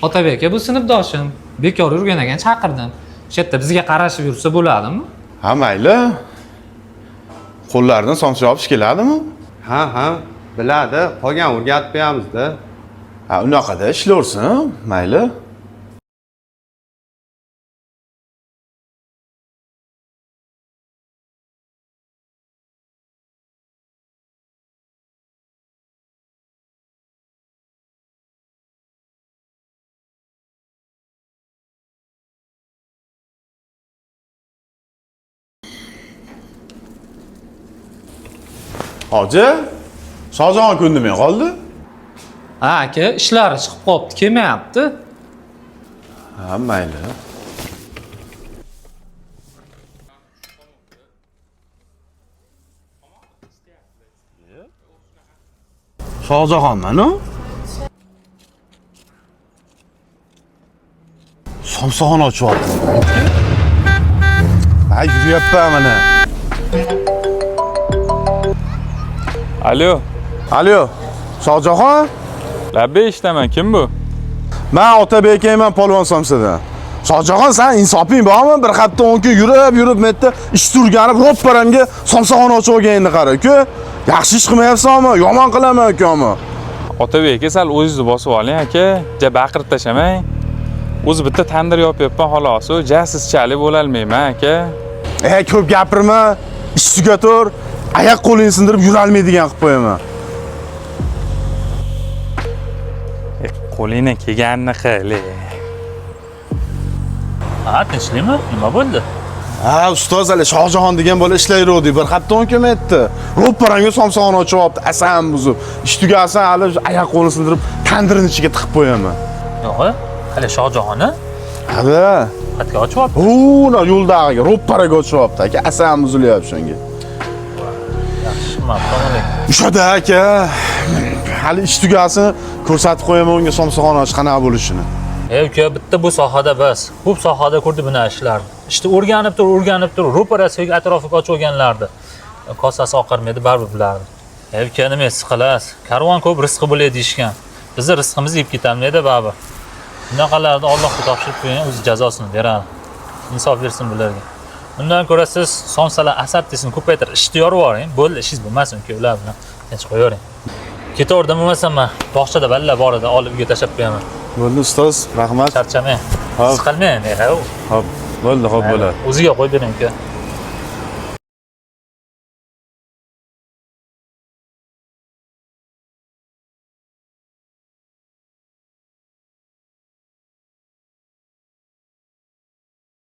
Otabek aka bu sinfdoshim. Bekor yurgan ekan chaqirdim. Shu yerda bizga qarashib yursa bo'ladimi? Ha, mayli. Qo'llarini somsa yopish keladimi? Ha, biladi. Qolgan o'rgatib beramiz-da. Ha, unaqada ishlayversin, mayli. Hoji, Shohjahon ko'ndimay qoldi? Ha aka, ishlari chiqib qopti, kelmayapti. Ha, mayli. Shohjahonman u? Somsaxona ochyapti. Ha, yuryapman mana. Alo, Shohjahon? labba eshitaman. Kim bu? Men Otabek akayman polvon somsadan. Shohjahon, sen insofing bormi? Bir hafta 10 kun yurib, metta ish turganib, ro'pparamga somsaxona ochib olganingni qara-ku. Yaxshi ish qilmayapsanmi? Yomon qilaman ukammi? Otabek aka, sal o'zingizni bosib oling aka. Ja baqirib tashamang. O'zi bitta tandir yopyapman xolos. Ja sizchalik bo'la olmayman aka. Ko'p gapirma. Ish tugatur. Oyoq qo'lingni sindirib yura olmaydigan qilib qo'yaman. Qo'lingdan kelganini qil. Ha, tinchlikmi? Nima bo'ldi? Ha, ustoz, hali Shohjahon degan bola ishlayverdi. Bir hafta 10 kun o'tdi. Ro'pparangga somsaxona ochyapti, asam buzib. Ish tugasan, hali oyoq qo'lini sindirib tandirning ichiga tiqib qo'yaman. Yo'q, hali Shohjahonni Ha. xatga ochyapti. Na yo'ldagi ro'pparaga ochyapti aka, asam buzilyapti shunga. Yaxshi, ma'qul. O'shada aka, hali ish tugasin, ko'rsatib qo'yaman unga somsaxona ochish qanaqa bo'lishini. Uka, bitta bu sohada bas. Ko'p sohada ko'rdi buni ishlarni. Ishni o'rganib tur, ro'parasiga atrofiga ochib olganlardi. Kosasi oqarmaydi, baribir bilardi. Uka, nima siqilasiz? Karvon ko'p rizqi bo'ladi deyishgan. Bizni rizqimizni yeb ketolmaydi, baribir. Bunaqalarni Allohga topshirib qo'ying, o'zi jazosini beradi. Insof bersin bularga. Undan ko'ra siz somsalar asabtisini ko'paytirib, ishni yorib yuboring. Bo'ldi, ishingiz bo'lmasin uka, ular bilan tinch qo'yavering. Ketaverdim bo'lmasam, bog'chada ballar bor edi, olib uyga tashlab qo'yaman. Bo'ldi ustoz, rahmat. Charchamang. Hop. Siqilmang, Hop, bo'ldi, bo'ladi. O'ziga qo'yib bering uka.